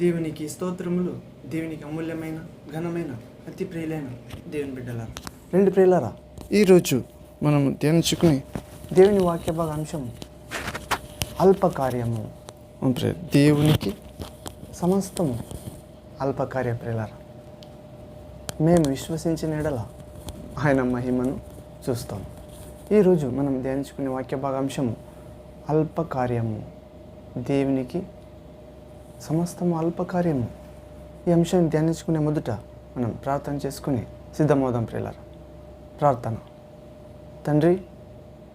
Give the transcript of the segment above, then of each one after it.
దేవునికి స్తోత్రములు. దేవునికి అమూల్యమైన ఘనమైన అతి ప్రియులైన దేవుని బిడ్డలారా, రెండు ప్రియులారా, ఈరోజు మనం ధ్యానించుకుని దేవుని వాక్య భాగాంశం అల్పకార్యము. దేవునికి సమస్తము అల్పకార్య. ప్రియులారా, మేము విశ్వసించిన ఎడల ఆయన మహిమను చూస్తాం. ఈరోజు మనం ధ్యానించుకునే వాక్య భాగాంశము అల్పకార్యము. దేవునికి సమస్తము అల్పకార్యము. ఈ అంశాన్ని ధ్యానించుకునే మొదట మనం ప్రార్థన చేసుకుని సిద్ధమవుదాం. ప్రియులారా, ప్రార్థన. తండ్రి,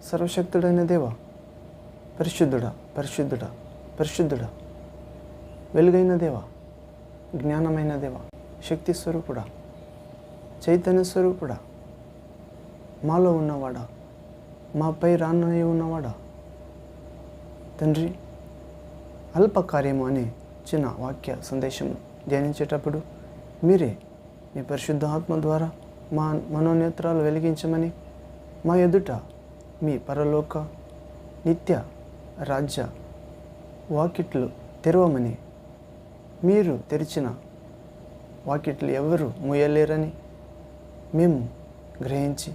సర్వశక్తుడైన దేవ, పరిశుద్ధుడా పరిశుద్ధుడా పరిశుద్ధుడా, వెలుగైన దేవ, జ్ఞానమైన దేవ, శక్తి స్వరూపుడా, చైతన్య స్వరూపుడా, మాలో ఉన్నవాడా, మాపై రానయ్య ఉన్నవాడా, తండ్రి, అల్పకార్యము అనే చిన్న వాక్య సందేశం ధ్యానించేటప్పుడు మీరే మీ పరిశుద్ధ ఆత్మ ద్వారా మా మనోనేత్రాలు వెలిగించమని, మా ఎదుట మీ పరలోక నిత్య రాజ్య వాకిట్లు తెరవమని, మీరు తెరిచిన వాకిట్లు ఎవరు మూయలేరని మేము గ్రహించి,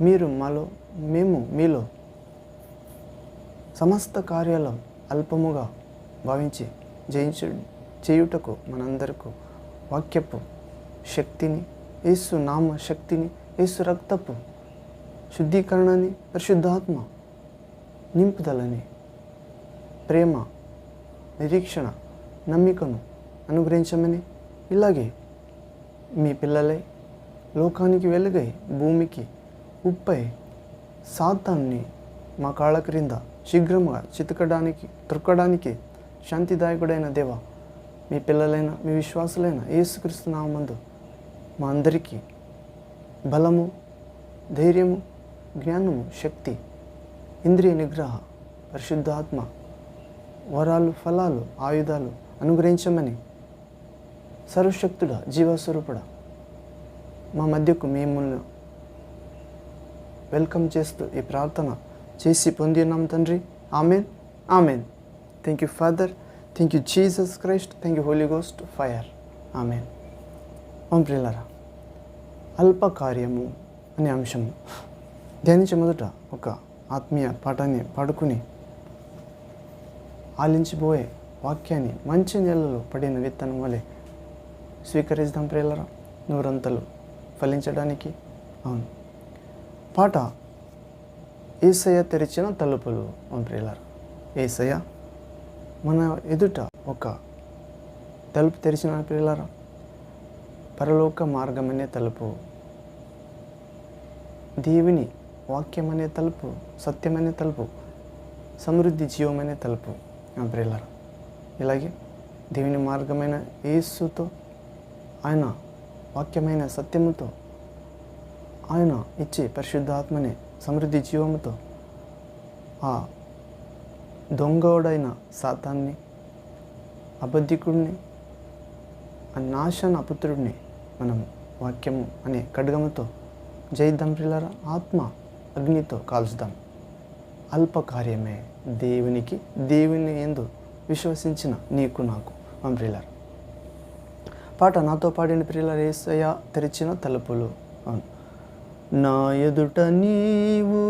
మీరు మాలో, మేము మీలో సమస్త కార్యాలు అల్పముగా భావించి చేయుటకు మనందరకు వాక్యపు శక్తిని, యేసు నామ శక్తిని, యేసు రక్తపు శుద్ధీకరణని, పరిశుద్ధాత్మ నింపుదలని, ప్రేమ, నిరీక్షణ, నమ్మికను అనుగ్రహించమని, ఇలాగే మీ పిల్లలై లోకానికి వెలుగై భూమికి ఉప్పై సాతాన్ని మా కాళ్ళ క్రింద శీఘ్రముగా త్రొక్కడానికి శాంతిదాయకుడైన దేవ, మీ పిల్లలైన మీ విశ్వాసులైన యేసుక్రీస్తు నామముందు మా అందరికీ బలము, ధైర్యము, జ్ఞానము, శక్తి, ఇంద్రియ నిగ్రహ, పరిశుద్ధాత్మ వరాలు, ఫలాలు, ఆయుధాలు అనుగ్రహించమని, సర్వశక్తుడ, జీవస్వరూపుడ, మా మధ్యకు మిమ్మల్ని వెల్కమ్ చేస్తూ ఈ ప్రార్థన చేసి పొందినాం తండ్రి. Amen, amen. Thank you father, thank you Jesus Christ, thank you holy ghost fire. Amen. అవును ప్రియులారా, అల్పకార్యము అనే అంశము ధ్యానించే మొదట ఒక ఆత్మీయ పాఠాన్ని పాడుకుని ఆలించిపోయే వాక్యాన్ని మంచి నెలలో పడిన విత్తనం వలె స్వీకరిద్దాం ప్రియులారా, నూరంతలు ఫలించడానికి. అవును, పాట యేసయ్య తెరిచిన తలుపులు. అవును ప్రియులారా, యేసయ్య మన ఎదుట ఒక తలుపు తెరిచిన ప్రియులారా, పరలోక మార్గం అనే తలుపు, దేవుని వాక్యం అనే తలుపు, సత్యం అనే తలుపు, సమృద్ధి జీవం అనే తలుపు. ప్రియులారా, ఇలాగే దేవుని మార్గమైన యేసుతో, ఆయన వాక్యమైన సత్యముతో, ఆయన ఇచ్చే పరిశుద్ధాత్మనే సమృద్ధి జీవముతో ఆ దొంగోడైన సాతాన్ని, అబద్ధికుడిని, ఆ నాశన పుత్రుడిని మనం వాక్యము అనే ఖడ్గముతో జయిద్దాం ప్రియులారా, ఆత్మ అగ్నితో కాల్చుదాం. అల్పకార్యమే దేవునికి, దేవుని యందు విశ్వసించిన నీకు నాకు. ప్రియులారా, పాట నాతో పాడిన ప్రియులారా, యేసయ్య తెరిచిన తలుపులు. నా ఎదుట నీవు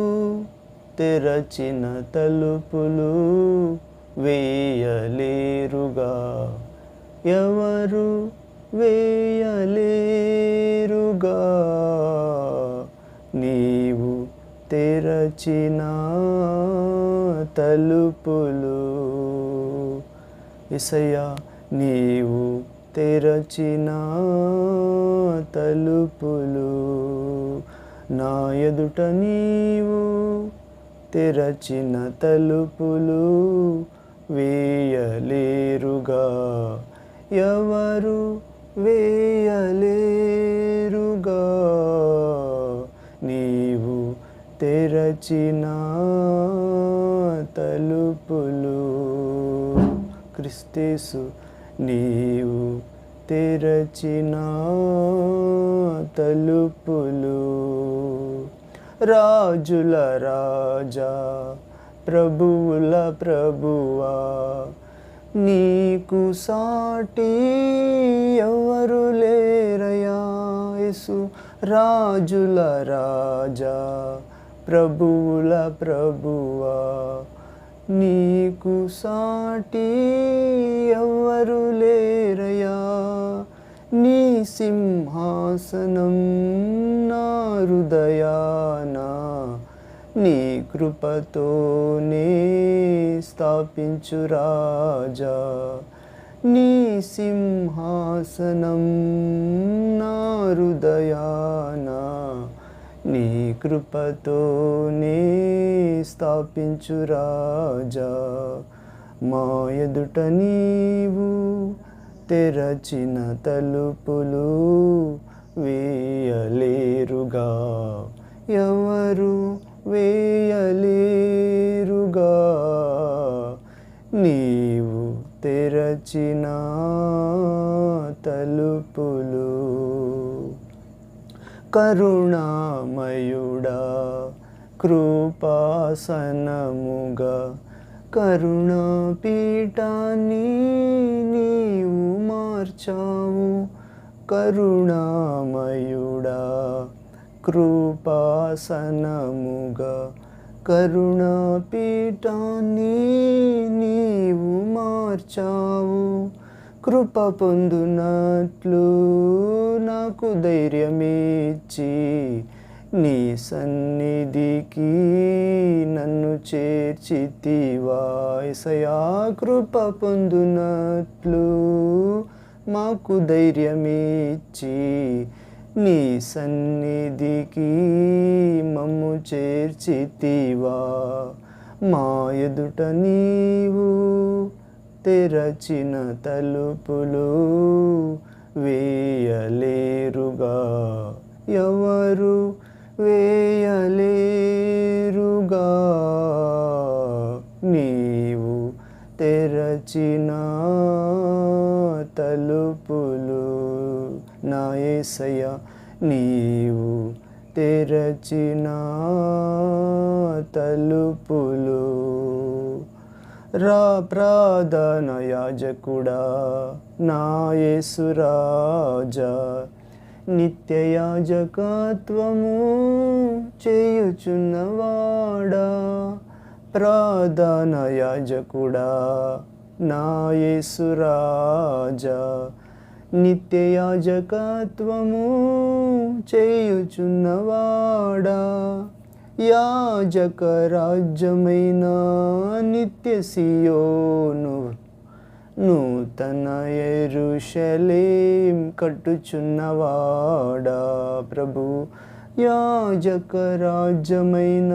తెరచిన తలుపులు వేయలేరుగా, ఎవరు వేయలేరుగా, నీవు తెరచిన తలుపులు. యేసయ్యా, నీవు తెరచిన తలుపులు, నా ఎదుట నీవు తెరచిన తలుపులు వేయలేరుగా, ఎవరు వేయలేరుగా, నీవు తెరచిన తలుపులు. క్రీస్తు నీవు తెరచిన తలుపులు, రాజుల రాజా ప్రభువుల ప్రభువా నీ నీకు సాటి ఎవరు లేరయా యేసు, రాజుల రాజా ప్రభువుల ప్రభువా, నీకు సాటి ఎవరు లేరయా, నీ సింహాసనం నా హృదయాన నీ కృపతోనే స్థాపించు రాజా, నీ సింహాసనం నా హృదయాన నీ కృపతోనే స్థాపించు రాజా, మా ఎదుట నీవు తెరచిన తలుపులు వేయలేరుగా, ఎవరు వేయలేరుగా, నీవు తెరచిన తలుపులు. కరుణామయుడా కృపాసనముగా కరుణాపీఠాన్ని నీవు మార్చావు, కరుణామయుడా కృపాసనముగా కరుణాపీఠాన్ని నీవు మార్చావు, కృప పొందునట్లు నాకు ధైర్యమిచ్చి నీ సన్నిధికి నన్ను చేర్చితివా యేసయ్యా, కృప పొందునట్లు మాకు ధైర్యమిచ్చి నీ సన్నిధికి మమ్ము చేర్చితివా, మా ఎదుట నీవు తెరచిన తలుపులు వేయలేరుగా, ఎవరు వేయలేరుగా, నీవు తెరచిన తలుపులు. నా యేసయ్య నీవు తెరచిన తలుపులు. రా ప్రధాన యాజకుడా నా యేసు రాజా, నిత్య యాజకత్వము చేయుచున్నవాడా, ప్రధాన యాజకుడా నా యేసు రాజా, నిత్య యాజకత్వము చేయుచున్నవాడా, యాజక రాజ్యమైన నిత్య సియోను నూతన యెరూషలేం కట్టుచున్నవాడా ప్రభు, యాజక రాజ్యమైన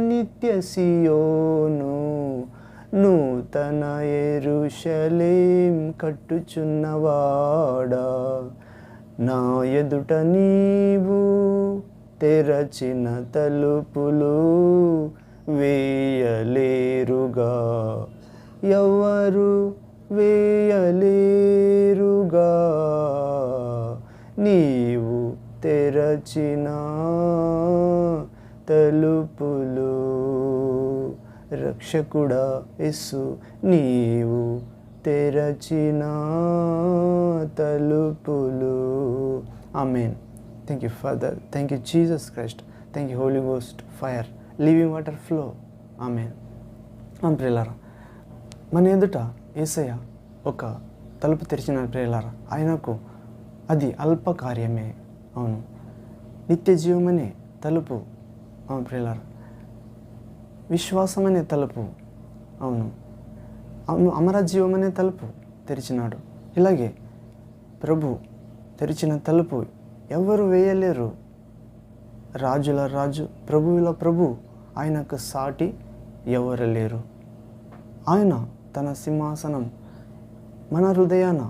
నిత్య సియోను నూతన యెరూషలేం కట్టుచున్నవాడా, నా ఎదుట నీవు తెరచిన తలుపులు వేయలేరుగా, ఎవరు వేయలేరుగా, నీవు తెరచిన తలుపులు. రక్షకుడా యేసు నీవు తెరచిన తలుపులు. Amen. Thank you father, thank you Jesus Christ, thank you holy ghost fire, living water flow. Amen. ప్రియులారా, మన ఎదుట యేసయ్య ఒక తలుపు తెరిచిన ప్రియులారా, ఆయనకు అది అల్ప కార్యమే. అవును, నిత్య జీవమనే తలుపు. అవును ప్రియులారా, విశ్వాసం అనే తలుపు. అవును, అమర జీవం అనే తలుపు తెరిచినాడు. ఇలాగే ప్రభు తెరిచిన తలుపు ఎవరు వేయలేరు. రాజుల రాజు, ప్రభువుల ప్రభు, ఆయనకు సాటి ఎవరు లేరు. ఆయన తన సింహాసనం మన హృదయాన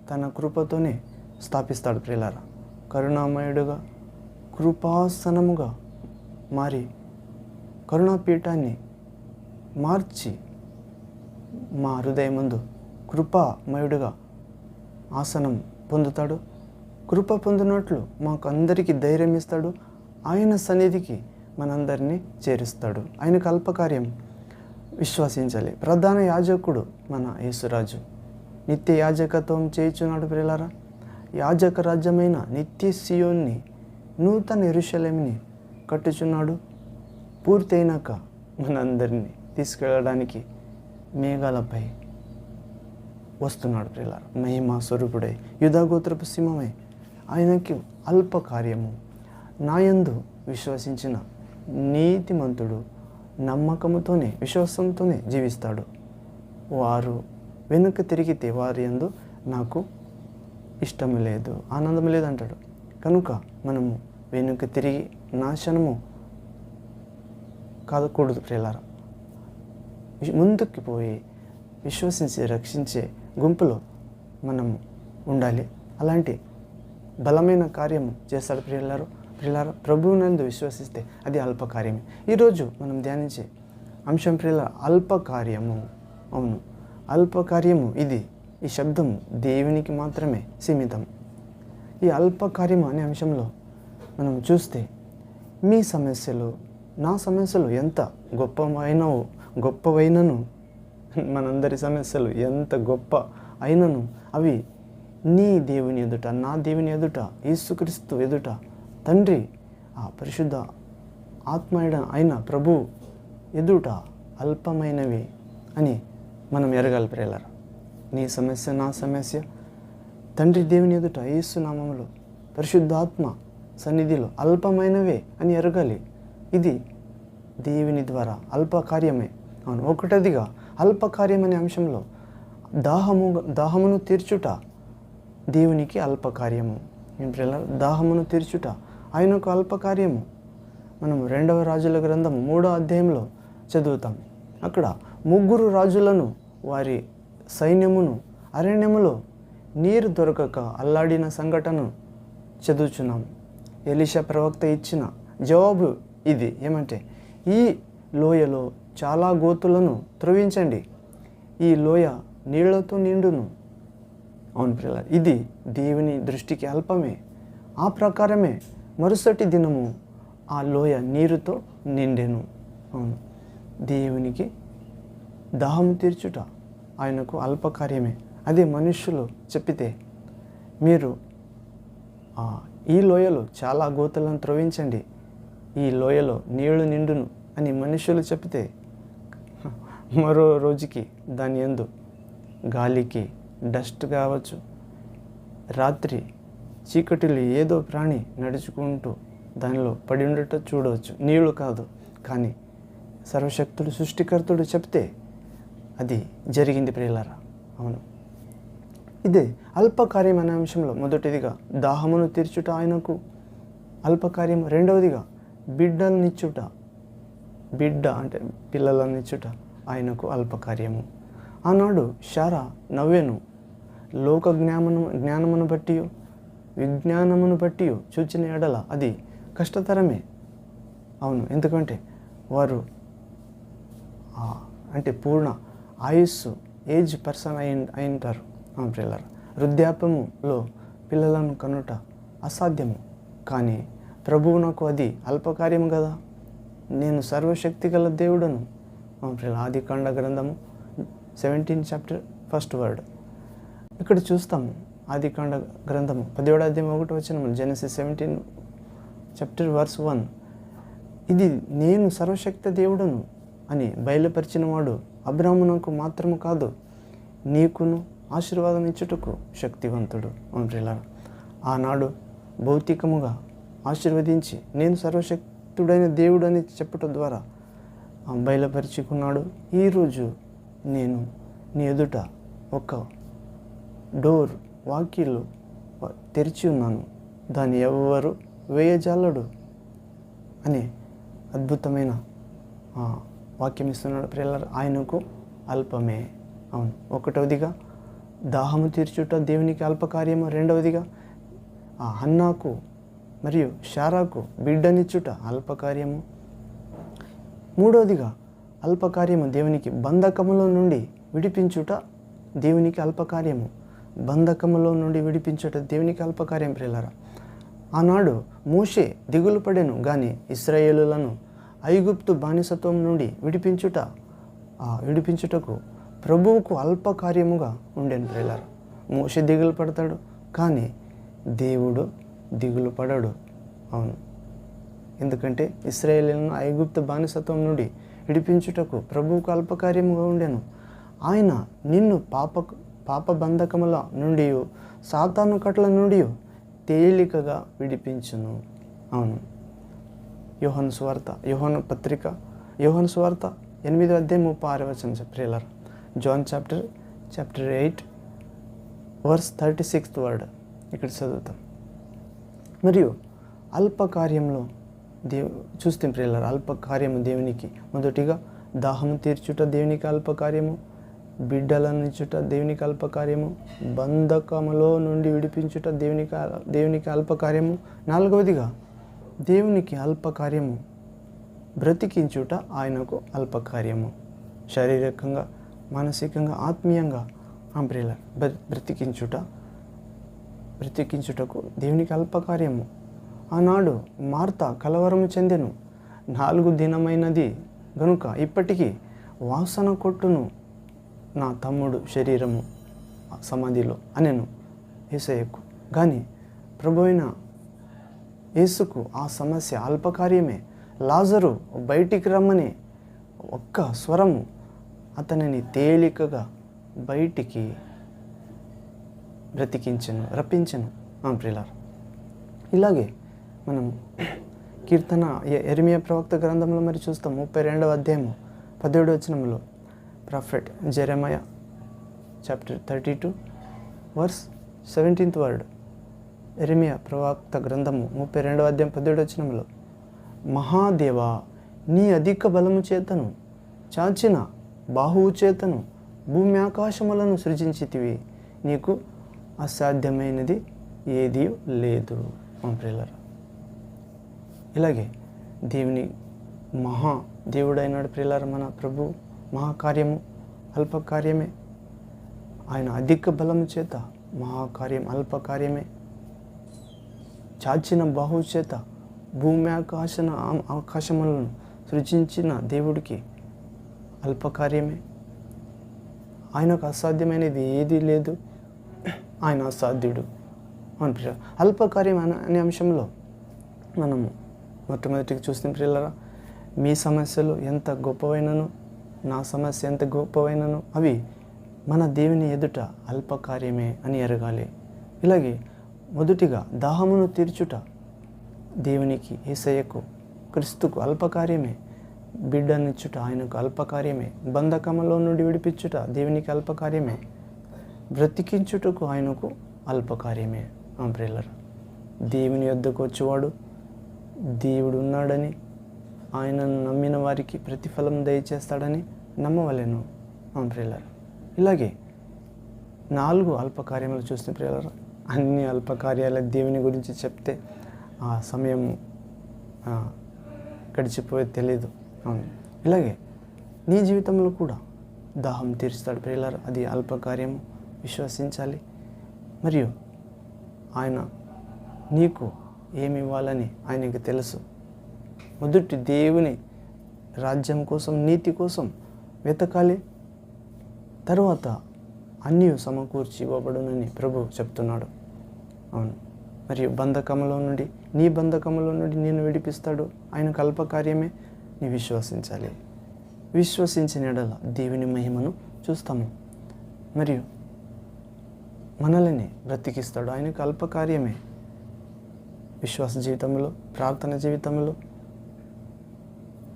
తన కృపతోనే స్థాపిస్తాడు ప్రియులారా. కరుణామయుడుగా కృపాసనముగా మారి కరుణాపీఠాన్ని మార్చి మా హృదయం ముందు కృపామయుడుగా ఆసనం పొందుతాడు. కృప పొందినట్లు మాకు అందరికీ ధైర్యం ఇస్తాడు. ఆయన సన్నిధికి మనందరినీ చేరుస్తాడు. ఆయనకు అల్పకార్యం విశ్వసించాలి. ప్రధాన యాజకుడు మన యేసురాజు. నిత్య యాజకత్వం చేయుచున్నాడు ప్రియులారా. యాజక రాజ్యమైన నిత్య సియోన్ని, నూతన యెరూషలేముని కట్టుచున్నాడు. పూర్తయినాక మనందరినీ తీసుకెళ్ళడానికి మేఘాలపై వస్తున్నాడు ప్రియులారా. మహిమా స్వరూపుడై, యూదాగోత్రపు సింహమై, ఆయనకి అల్ప కార్యము. నాయందు విశ్వసించిన నీతిమంతుడు నమ్మకముతోనే, విశ్వాసంతోనే జీవిస్తాడు. వారు వెనుక తిరిగితే వారి యందు నాకు ఇష్టము లేదు, ఆనందం లేదంటాడు. కనుక మనము వెనుక తిరిగి నాశనము కాదకూడదు ప్రియులారా. ముందుకు పోయి విశ్వసించి రక్షించే గుంపులో మనం ఉండాలి. అలాంటి బలమైన కార్యము చేస్తాడు ప్రియులారా. ప్రభువునందు విశ్వసిస్తే అది అల్ప కార్యమే. ఈరోజు మనం ధ్యానించే అంశం ప్రియులారా, అల్ప కార్యము. అవును, అల్ప కార్యము. ఈ శబ్దం దేవునికి మాత్రమే సీమితం. ఈ అల్ప కార్యము అనే అంశంలో మనం చూస్తే మీ సమస్యలు, నా సమస్యలు ఎంత గొప్పవైనను, మనందరి సమస్యలు ఎంత గొప్ప అయినను అవి నీ దేవుని ఎదుట, నా దేవుని ఎదుట, యేసుక్రీస్తు ఎదుట, తండ్రి ఆ పరిశుద్ధ ఆత్మ అయిన ప్రభు ఎదుట అల్పమైనవి అని మనం ఎరగాలి ప్రియులారా. నీ సమస్య, నా సమస్య తండ్రి దేవుని ఎదుట యేసు నామములో పరిశుద్ధాత్మ సన్నిధిలో అల్పమైనవే అని ఎరగాలి. ఇది దేవుని ద్వారా అల్ప కార్యమే. అవును, ఒకటదిగా అల్ప కార్యం అనే అంశంలో దాహమును తీర్చుట దేవునికి అల్ప కార్యము. దాహమును తీర్చుట ఆయనకు అల్ప కార్యము. మనం 2వ రాజుల గ్రంథం 3వ అధ్యాయంలో చదువుతాం. అక్కడ 3 రాజులను, వారి సైన్యమును అరణ్యములో నీరు దొరకక అల్లాడిన సంఘటనను చదువుచున్నాం. ఎలీషా ప్రవక్త ఇచ్చిన జవాబు ఇది ఏమంటే, ఈ లోయలో చాలా గోతులను త్రవ్వించండి, ఈ లోయ నీళ్లతో నిండును. అవును ప్రియులారా, ఇది దేవుని దృష్టికి అల్పమే. ఆ ప్రకారమే మరుసటి దినము ఆ లోయ నీరుతో నిండెను. అవును, దేవునికి దాహం తీర్చుట ఆయనకు అల్ప కార్యమే. అదే మనుష్యులు చెప్పితే, మీరు ఈ లోయలో చాలా గోతులను త్రవ్వించండి, ఈ లోయలో నీళ్లు నిండును అని మనుష్యులు చెప్తే, మరో రోజుకి దాని యందు గాలికి డస్ట్ కావచ్చు, రాత్రి చీకటిలో ఏదో ప్రాణి నడుచుకుంటూ దానిలో పడి ఉండటం చూడవచ్చు. నీళ్లు కాదు, కానీ సర్వశక్తుడు సృష్టికర్తుడు చెప్తే అది జరిగింది ప్రియులారా. అవును, ఇదే అల్పకార్యం అనే అంశంలో మొదటిదిగా దాహమును తీర్చుట ఆయనకు అల్పకార్యం. రెండవదిగా బిడ్డలనిచ్చుట, బిడ్డ అంటే పిల్లలనిచ్చుట ఆయనకు అల్పకార్యము. ఆనాడు శారా నవ్వెను. లోక జ్ఞానమును బట్టి, విజ్ఞానమును బట్టి చూచిన ఎడల అది కష్టతరమే. అవును, ఎందుకంటే వారు అంటే పూర్ణ ఆయుస్సు, ఏజ్ పర్సన్ అయింటారు. ప్రియులారా, వృద్ధాప్యములో పిల్లలను కనుట అసాధ్యము. కానీ ప్రభువునకు అది అల్పకార్యం కదా. నేను సర్వశక్తి గల దేవుడను. ఆదికాండ గ్రంథము 17 చాప్టర్ 1st వర్డ్. ఇక్కడ చూస్తాము ఆదికాండ గ్రంథము 17వ అధ్యాయం 1వ వచనం, జెనసిస్ 17 చాప్టర్ వర్స్ 1. ఇది నేను సర్వశక్తి దేవుడను అని బయలుపరిచిన వాడు అబ్రాహామునకు మాత్రము కాదు, నీకును ఆశీర్వాదం ఇచ్చుటకు శక్తివంతుడు. ప్రియులారా, ఆనాడు భౌతికముగా ఆశీర్వదించి నేను సర్వశక్తుడైన దేవుడని చెప్పటం ద్వారా బయలుపరుచుకున్నాడు. ఈరోజు నేను నీ ఎదుట ఒక డోర్, వాకిలు తెరిచి ఉన్నాను, దాన్ని ఎవరు వేయజాలడు అనే అద్భుతమైన వాక్యం ఇస్తున్నాడు ప్రియులారా. ఆయనకు అల్పమే. అవును, ఒకటవదిగా దాహము తీర్చుట దేవునికి అల్పకార్యము. రెండవదిగా హన్నాకు మరియు శారాకు బిడ్డనిచ్చుట అల్పకార్యము. మూడవదిగా అల్పకార్యము దేవునికి బంధకములో నుండి విడిపించుట దేవునికి అల్పకార్యము. బంధకములో నుండి విడిపించుట దేవునికి అల్పకార్యం ప్రియులారా. ఆనాడు మోషే దిగులు పడెను, కానీ ఇశ్రాయేలులను ఐగుప్తు బానిసత్వం నుండి విడిపించుటకు ప్రభువుకు అల్పకార్యముగా ఉండేను ప్రియులారా. మోషే దిగులు పడతాడు, కానీ దేవుడు దిగులు పడడు. అవును, ఎందుకంటే ఇశ్రాయేలీయులను ఐగుప్తు బానిసత్వం నుండి విడిపించుటకు ప్రభువుకు అల్పకార్యముగా ఉండెను. ఆయన నిన్ను పాప బంధకముల నుండి, సాతాను కట్ల నుండి తేలికగా విడిపించును. అవును, యోహాను సువార్త 8:36 ప్రియులారా. John chapter 8 verse 36th word ఇక్కడ చదువుతాం. మరియు అల్పకార్యంలో చూస్తే ప్రియులారా, అల్పకార్యము దేవునికి మొదటిగా దాహము తీర్చుట దేవునికి అల్పకార్యము, బిడ్డలనిచ్చుట దేవునికి అల్పకార్యము, బంధకములో నుండి విడిపించుట దేవునికి అల్పకార్యము. 4వదిగా దేవునికి అల్పకార్యము బ్రతికించుట ఆయనకు అల్పకార్యము. శారీరకంగా, మానసికంగా, ఆత్మీయంగా బ్రతికించుటకు దేవునికి అల్పకార్యము. ఆనాడు మార్త కలవరము చెందెను, 4 దినమైనది గనుక ఇప్పటికీ వాసన కొట్టును నా తమ్ముడు శరీరము సమాధిలో అనెను యేసయ్యకు. కానీ ప్రభువైన యేసుకు ఆ సమస్య అల్పకార్యమే. లాజరు బయటికి రమ్మని ఒక్క స్వరము అతనిని తేలికగా బయటికి రప్పించెను. ప్రియులారా, ఇలాగే మనం కీర్తన యెరెమీయా ప్రవక్త గ్రంథంలో మరి చూస్తాం. 32వ అధ్యాయము 17వ వచనంలో prophet Jeremiah chapter 32 verse 17th word. Yeremiya ప్రవక్త గ్రంథము 32వ అధ్యాయం 17వ వచనంలో, మహాదేవా, నీ అధిక బలము చేతను చాచిన బాహువు చేతను భూమి ఆకాశములను సృజించితివి, నీకు అసాధ్యమైనది ఏదీ లేదు. ప్రియులారా, ఇలాగే దేవుని దేవుడైనాడు ప్రియులారా. మన ప్రభు మహాకార్యము అల్పకార్యమే. ఆయన అధిక బలము చేత మహాకార్యం అల్పకార్యమే. చాచిన బాహువు చేత భూమి ఆకాశములను సృజించిన దేవుడికి అల్పకార్యమే. ఆయనకు అసాధ్యమైనది ఏదీ లేదు. ఆయన అసాధ్యుడు. అవును ప్రియ, అల్పకార్యం అనే అంశంలో మనము మొట్టమొదటిగా చూస్తే ప్రియులారా, మీ సమస్యలు ఎంత గొప్పవైనను, నా సమస్య ఎంత గొప్పవైనను అవి మన దేవుని ఎదుట అల్పకార్యమే అని ఎరగాలి. ఇలాగే మొదటిగా దాహమును తీర్చుట దేవునికి, యేసయ్యకు, క్రీస్తుకు అల్పకార్యమే. బిడ్డనిచ్చుట ఆయనకు అల్పకార్యమే. బంధకములో నుండి విడిపించుట దేవునికి అల్పకార్యమే. బ్రతికించుటకు ఆయనకు అల్పకార్యమే. ప్రియులారా, దేవుని యొద్దకు వచ్చేవాడు దేవుడు ఉన్నాడని, ఆయనను నమ్మిన వారికి ప్రతిఫలం దయచేస్తాడని నమ్మవలెను. ప్రియులారా, ఇలాగే 4 అల్పకార్యములు చూస్తే ప్రియులారా, అన్ని అల్పకార్యాల దేవుని గురించి చెప్తే ఆ సమయం గడిచిపోయేది తెలీదు. అవును, ఇలాగే నీ జీవితంలో కూడా దాహం తీరుస్తాడు ప్రియులారా. అది అల్పకార్యము, విశ్వసించాలి. మరియు ఆయన నీకు ఏమి ఇవ్వాలని ఆయనకి తెలుసు. మొదటి దేవుని రాజ్యం కోసం, నీతి కోసం వెతకాలి. తరువాత అన్నీ సమకూర్చి ఇవ్వబడునని ప్రభు చెప్తున్నాడు. అవును, మరియు నీ బంధకములో నుండి నేను విడిపిస్తాడు. ఆయనకు అల్పకార్యమే. నీ విశ్వసించాలి. విశ్వసించిన ఎడల దేవుని మహిమను చూస్తాము. మరియు మనల్ని బ్రతికిస్తాడు. ఆయనకు అల్పకార్యమే. విశ్వాస జీవితంలో, ప్రార్థన జీవితంలో,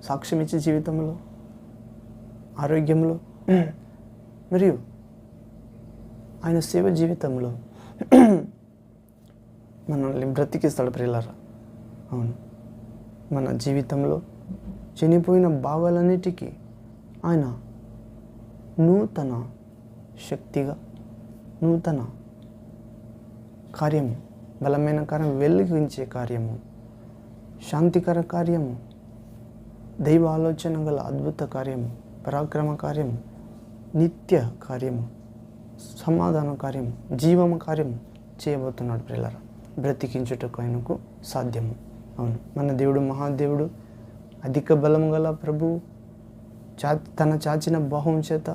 సాక్ష్యం ఇచ్చే జీవితంలో, ఆరోగ్యంలో, మరియు ఆయన సేవ జీవితంలో మనల్ని బ్రతికిస్తాడు ప్రియులారా. అవును, మన జీవితంలో చనిపోయిన భాగాలన్నిటికీ ఆయన నూతన శక్తిగా, నూతన కార్యము, బలమైన కార్యం, వెలిగించే కార్యము, శాంతికర కార్యము, దైవ ఆలోచన గల అద్భుత కార్యము, పరాక్రమ కార్యము, నిత్య కార్యము, సమాధాన కార్యము, జీవము కార్యము చేయబోతున్నాడు ప్రియులారా. బ్రతికించుటకు ఆయనకు సాధ్యము. అవును, మన దేవుడు మహాదేవుడు, అధిక బలము గల ప్రభువు, తన చాచిన బాహుం చేత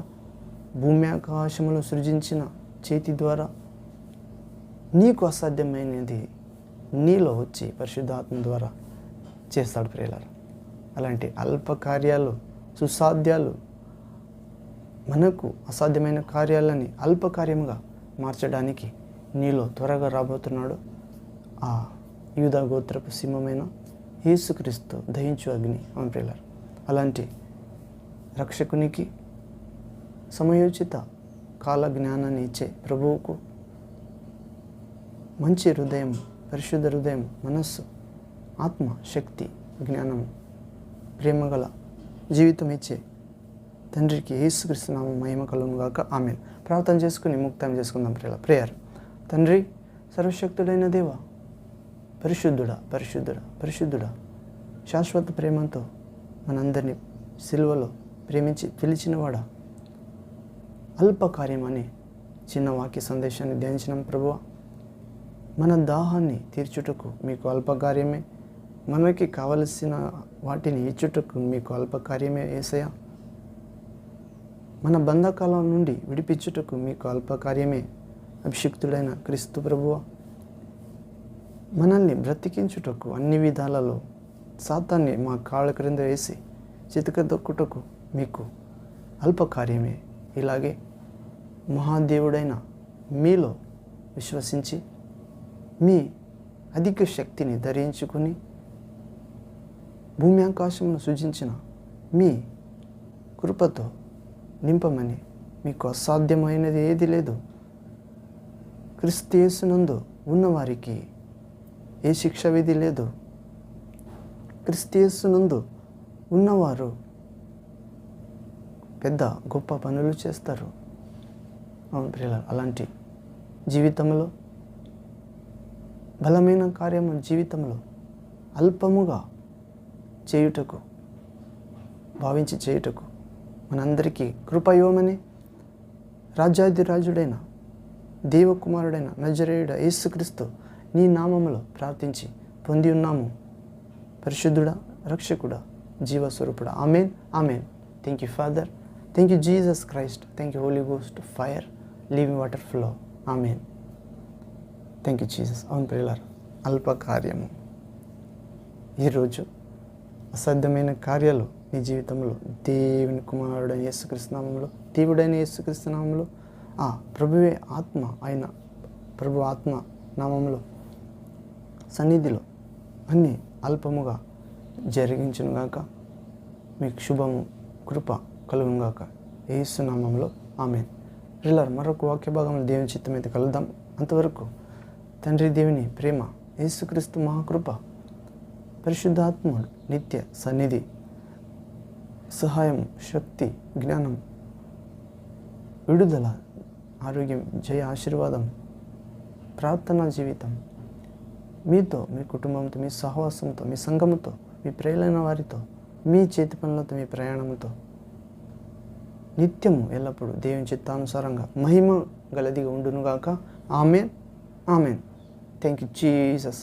భూమి ఆకాశములు సృజించిన చేతి ద్వారా నీకు అసాధ్యమైనది నీలో వచ్చి పరిశుద్ధాత్మ ద్వారా చేస్తాడు ప్రియులారా. అలాంటి అల్ప కార్యాలు, సుసాధ్యాలు, మనకు అసాధ్యమైన కార్యాలని అల్ప కార్యముగా మార్చడానికి నీలో త్వరగా రాబోతున్నాడు ఆ యూదా గోత్రపు సింహమైన యేసుక్రీస్తు దహించు అగ్ని. అవును ప్రియులారా, అలాంటి రక్షకునికి సమయోచిత కాల జ్ఞానాన్ని ఇచ్చే ప్రభువుకు మంచి హృదయం, పరిశుద్ధ హృదయం, మనస్సు, ఆత్మ, శక్తి, జ్ఞానం, ప్రేమగల జీవితం ఇచ్చే తండ్రికి యేసుక్రీస్తు నామమున మహిమ కలుగును గాక. ఆమేన్. ప్రార్థన చేసుకుని ముక్తాయం చేసుకుందాం ప్రేయర్. తండ్రి, సర్వశక్తుడైన దేవ, పరిశుద్ధుడా పరిశుద్ధుడా పరిశుద్ధుడా, శాశ్వత ప్రేమతో మనందరినీ సిలువలో ప్రేమించి పిలిచినవాడా, అల్ప కార్యం అనే చిన్న వాక్య సందేశాన్ని ధ్యానించినాం ప్రభువా. మన దాహాన్ని తీర్చుటకు మీకు అల్పకార్యమే, మనకి కావలసిన వాటిని ఇచ్చుటకు మీకు అల్పకార్యమే యేసయ్య. మన బంధకాల నుండి విడిపించుటకు మీకు అల్పకార్యమే అభిషిక్తుడైన క్రీస్తు ప్రభువా. మనల్ని బ్రతికించుటకు అన్ని విధాలలో సాతాన్ని మా కాళ్ళ క్రింద వేసి చితకదొక్కుటకు మీకు అల్పకార్యమే. ఇలాగే మహాదేవుడైన మీలో విశ్వసించి మీ అధిక శక్తిని ధరించుకుని భూమి ఆకాశమును సృజించిన మీ కృపతో నింపమని, మీకు అసాధ్యమైనది ఏది లేదు. క్రీస్తు యేసునందు ఉన్నవారికి ఏ శిక్ష విధి లేదు. క్రీస్తు యేసునందు ఉన్నవారు పెద్ద గొప్ప పనులు చేస్తారు. అవును ప్రియులారా, అలాంటి జీవితంలో, బలమైన కార్యము జీవితంలో అల్పముగా చేయుటకు, భావించి చేయుటకు మనందరికీ కృపయోమని రాజాధిరాజుడైన దేవకుమారుడైన నజరేయుడ యేసుక్రీస్తు నీ నామములో ప్రార్థించి పొంది ఉన్నాము. పరిశుద్ధుడా, రక్షకుడా, జీవస్వరూపుడా. Amen, amen. Thank you father, thank you Jesus Christ, thank you holy ghost, fire, living water flow. Amen. Thank you Jesus. అవును ప్రియులారా, అల్ప కార్యము. ఈరోజు అసాధ్యమైన కార్యాలు నీ జీవితంలో దేవుని కుమారుడైన యేసుక్రీస్తు నామములో, దేవుడైన యేసుక్రీస్తు నామములో, ఆ ప్రభువే ఆత్మ అయిన ప్రభు ఆత్మ నామములో సన్నిధిలో అన్నీ అల్పముగా జరిగించునుగాక. మీకు శుభము, కృప కలుగునుగాక. యేసు నామములో ఆమేన్. ప్రియులారా, మరొక వాక్య భాగంలో దేవుని చిత్తం అయితే కలుద్దాం. అంతవరకు తండ్రి దేవుని ప్రేమ, యేసుక్రీస్తు మహాకృప, పరిశుద్ధాత్ముడు నిత్య సన్నిధి, సహాయం, శక్తి, జ్ఞానం, విడుదల, ఆరోగ్యం, జయ, ఆశీర్వాదం, ప్రార్థనా జీవితం మీతో, మీ కుటుంబంతో, మీ సహవాసంతో, మీ సంఘముతో, మీ ప్రియులైన వారితో, మీ చేతి పనులతో, మీ ప్రయాణంతో నిత్యము ఎల్లప్పుడూ దేవుని చిత్తానుసారంగా మహిమ గలదిగా ఉండునుగాక. Amen, amen. Thank you Jesus.